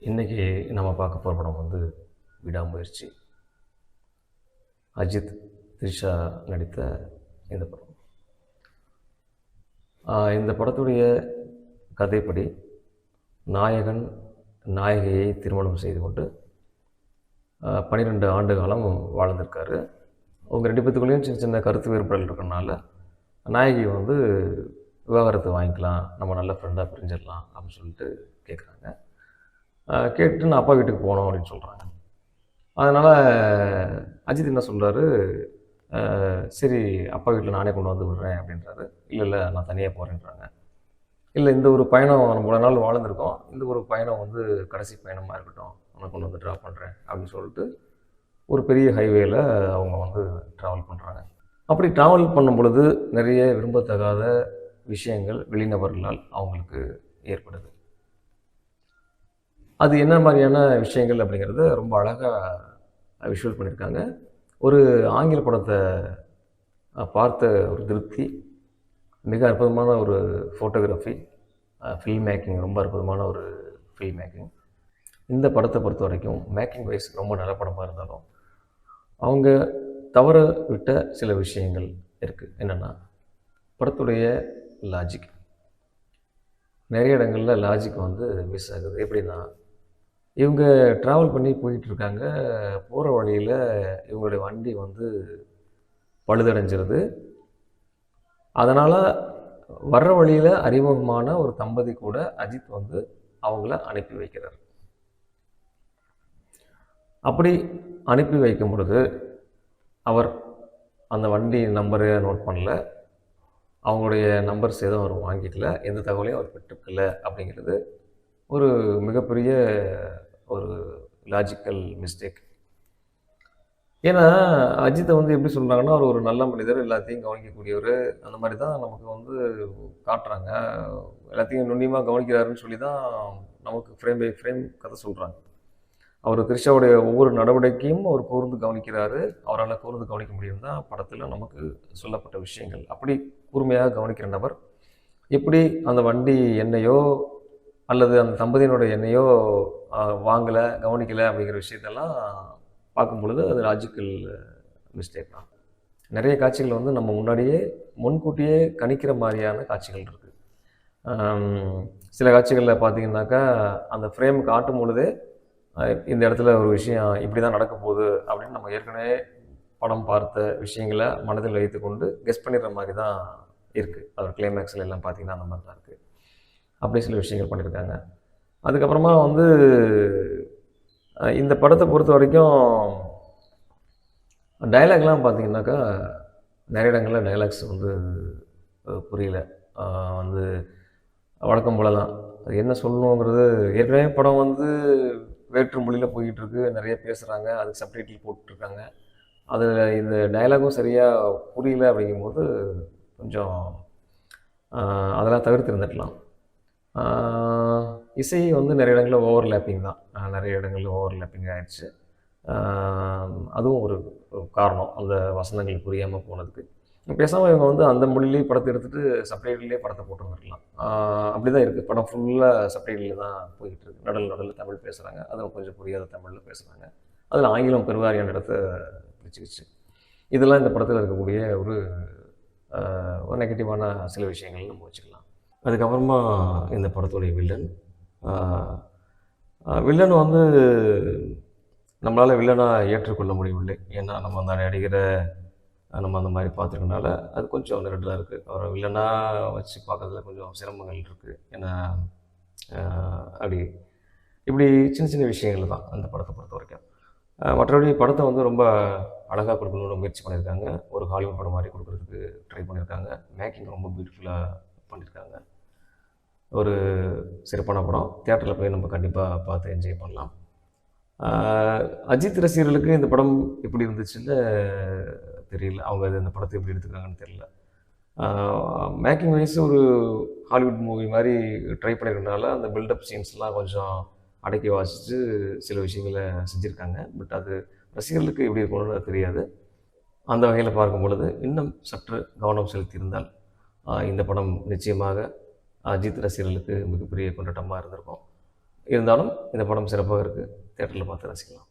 இன்றைக்கி நம்ம பார்க்க போகிற படம் வந்து விடாமுயற்சி. அஜித், த்ரிஷா நடித்த இந்த படம். இந்த படத்துடைய கதைப்படி நாயகன் நாயகியை திருமணம் செய்து கொண்டு 12 ஆண்டு காலம் வாழ்ந்திருக்காரு. அவங்க 2 பேத்துக்குள்ளேயும் சின்ன சின்ன கருத்து வேறுபாடுகள் இருக்கிறனால நாயகி வந்து விவாகரத்து வாங்கிக்கலாம், நம்ம நல்ல ஃப்ரெண்டாக பிரிஞ்சிடலாம் அப்படின்னு சொல்லிட்டு கேட்குறாங்க. கேட்டு நான் அப்பா வீட்டுக்கு போனோம் அப்படின்னு சொல்கிறாங்க. அதனால் அஜித் என்ன சொல்கிறாரு, சரி அப்பா வீட்டில் நானே கொண்டு வந்து விடுறேன் அப்படின்றாரு. இல்லை நான் தனியாக போகிறேன்றாங்க. இல்லை, இந்த ஒரு பயணம் நம்ம இவ்வளோ நாள் வாழ்ந்துருக்கோம், இந்த ஒரு பயணம் வந்து கடைசி பயணமாக இருக்கட்டும், நான் கொண்டு வந்து ட்ராப் பண்ணுறேன் அப்படின்னு சொல்லிட்டு ஒரு பெரிய ஹைவேயில் அவங்க வந்து ட்ராவல் பண்ணுறாங்க. அப்படி ட்ராவல் பண்ணும் பொழுது நிறைய விரும்பத்தகாத விஷயங்கள் வெளிநபர்களால் அவங்களுக்கு ஏற்படுது. அது என்ன மாதிரியான விஷயங்கள் அப்படிங்கிறத ரொம்ப அழகாக விஷுவல் பண்ணியிருக்காங்க. ஒரு ஆங்கில படத்தை பார்த்த ஒரு திருப்தி, மிக அற்புதமான ஒரு ஃபோட்டோகிராஃபி, ஃபில்ம் மேக்கிங், ரொம்ப அற்புதமான ஒரு ஃபில்ம் மேக்கிங். இந்த படத்தை பொறுத்த வரைக்கும் மேக்கிங் வைஸ் ரொம்ப நல்ல படமாக இருந்தாலும் அவங்க தவற விட்ட சில விஷயங்கள் இருக்குது. என்னென்னா, படத்துடைய லாஜிக். நிறைய இடங்களில் லாஜிக் வந்து மிஸ் ஆகுது. எப்படின்னா, இவங்க ட்ராவல் பண்ணி போயிட்டுருக்காங்க. போகிற வழியில் இவங்களுடைய வண்டி வந்து பழுதடைஞ்சிருது. அதனால் வர்ற வழியில் அறிமுகமான ஒரு தம்பதி கூட அஜித் வந்து அவங்கள அனுப்பி வைக்கிறார். அப்படி அனுப்பி வைக்கும் பொழுது அவர் அந்த வண்டி நம்பரை நோட் பண்ணல, அவங்களுடைய நம்பர்ஸ் எதுவும் அவர் வாங்கிக்கல, எந்த தகவலையும் அவர் பெற்றுக்கல. அப்படிங்கிறது ஒரு மிகப்பெரிய ஒரு லாஜிக்கல் மிஸ்டேக். ஏன்னா அஜித்தை வந்து எப்படி சொல்கிறாங்கன்னா, அவர் ஒரு நல்ல மனிதர், எல்லாத்தையும் கவனிக்கக்கூடியவர், அந்த மாதிரி தான் நமக்கு வந்து காட்டுறாங்க. எல்லாத்தையும் நுண்ணியமாக கவனிக்கிறாருன்னு சொல்லி தான் நமக்கு ஃப்ரேம் பை ஃப்ரேம் கதை சொல்கிறாங்க. அவர் த்ரிஷாவுடைய ஒவ்வொரு நடவடிக்கையும் அவர் கூர்ந்து கவனிக்கிறாரு. அவரால் கூர்ந்து கவனிக்க முடியும் தான் படத்தில் நமக்கு சொல்லப்பட்ட விஷயங்கள். அப்படி கூர்மையாக கவனிக்கிற நபர் எப்படி அந்த வண்டி எண்ணையோ அல்லது அந்த தம்பதியினுடைய எண்ணையோ வாங்கலை, கவனிக்கலை அப்படிங்கிற விஷயத்தெல்லாம் பார்க்கும் பொழுது அது லாஜிக்கல் மிஸ்டேக் தான். நிறைய காட்சிகள் வந்து நம்ம முன்கூட்டியே கணிக்கிற மாதிரியான காட்சிகள் இருக்குது. சில காட்சிகளில் பார்த்திங்கனாக்கா அந்த ஃப்ரேம் காட்டும் பொழுதே இந்த இடத்துல ஒரு விஷயம் இப்படி தான் நடக்க போகுது அப்படின்னு நம்ம ஏற்கனவே படம் பார்த்த விஷயங்களை மனதில் வைத்து கொண்டு கெஸ் பண்ணிடுற மாதிரி தான் இருக்குது. அதோட கிளைமேக்ஸில் எல்லாம் பார்த்திங்கன்னா அந்த மாதிரி தான் இருக்குது. அப்படி சில விஷயங்கள் பண்ணியிருக்காங்க. அதுக்கப்புறமா வந்து இந்த படத்தை பொறுத்த வரைக்கும் டைலாக்லாம் பார்த்திங்கனாக்கா நிறைய இடங்களில் டைலாக்ஸ் வந்து புரியல. வந்து வழக்கம் போல தான் அது என்ன சொல்லணுங்கிறது. ஏற்கனவே படம் வந்து வேற்று மொழியில் போய்கிட்டுருக்கு, நிறைய பேசுகிறாங்க, அதுக்கு சப்டைட்டில் போட்டுட்ருக்காங்க. அதில் இந்த டைலாகும் சரியாக புரியல. அப்படிங்கும்போது கொஞ்சம் அதெல்லாம் தவிர்த்திருந்துடலாம். இசை வந்து நிறைய இடங்களில் ஓவர்லேப்பிங் தான், நிறைய இடங்களில் ஓவர்லேப்பிங் ஆகிடுச்சு. அதுவும் ஒரு காரணம், அந்த வசனங்கள் புரியாமல் போனதுக்கு. பேசாமல் இவங்க வந்து அந்த மொழியிலேயே படத்தை எடுத்துகிட்டு சப்டைட்டிலே படத்தை போட்டு வந்துடலாம். அப்படி தான் இருக்குது. படம் ஃபுல்லாக சப்டைட்டில் தான் போய்கிட்டு இருக்குது. நடுவில் தமிழ் பேசுகிறாங்க, அதுவும் கொஞ்சம் புரியாத தமிழில் பேசுகிறாங்க. அதில் ஆங்கிலம் பெருவாரியான இடத்த பிடிச்சிக்கிச்சு. இதெல்லாம் இந்த படத்தில் இருக்கக்கூடிய ஒரு நெகட்டிவான சில விஷயங்கள் நம்ம வச்சுக்கலாம். அதுக்கப்புறமா இந்த படத்துடைய வில்லன் வந்து நம்மளால் வில்லனாக ஏற்றுக்கொள்ள முடியவில்லை. ஏன்னா நம்ம அந்த நடிகரை நம்ம அந்த மாதிரி பார்த்துருக்கனால அது கொஞ்சம் நெருடலாக இருக்குது. அவரை வில்லனாக வச்சு பார்க்கறதுல கொஞ்சம் சிரமங்கள் இருக்குது. ஏன்னா இப்படி சின்ன சின்ன விஷயங்கள் தான் அந்த படத்தை பொறுத்த வரைக்கும். மற்றபடி படத்தை வந்து ரொம்ப அழகாக கொடுக்கணும்னு முயற்சி பண்ணியிருக்காங்க. ஒரு ஹாலிவுட் படம் மாதிரி கொடுக்குறதுக்கு ட்ரை பண்ணியிருக்காங்க. மேக்கிங் ரொம்ப பியூட்டிஃபுல்லாக பண்ணியிருக்காங்க. ஒரு சிறப்பான படம். தியேட்டரில் போய் நம்ம கண்டிப்பாக பார்த்து என்ஜாய் பண்ணலாம். அஜித் ரசிகர்களுக்கு இந்த படம் எப்படி இருந்துச்சுன்னு தெரியல. அவங்க இந்த படத்தை எப்படி எடுத்துக்கிறாங்கன்னு தெரியல. மேக்கிங் வைஸ் ஒரு ஹாலிவுட் மூவி மாதிரி ட்ரை பண்ணியிருக்கனால அந்த பில்டப் சீன்ஸ்லாம் கொஞ்சம் அடக்கி வாசித்து சில விஷயங்களை செஞ்சுருக்காங்க. பட் அது ரசிகர்களுக்கு எப்படி இருக்கணும்னு தெரியாது. அந்த வகையில் பார்க்கும் பொழுது இன்னும் சற்று கவனம் செலுத்தியிருந்தால் இந்த படம் நிச்சயமாக அஜித் ரசிகர்களுக்கு மிகப்பெரிய கொண்டாட்டமாக இருந்திருக்கும். இருந்தாலும் இந்த படம் சிறப்பாக இருக்குது. தியேட்டரில் பார்த்து ரசிக்கலாம்.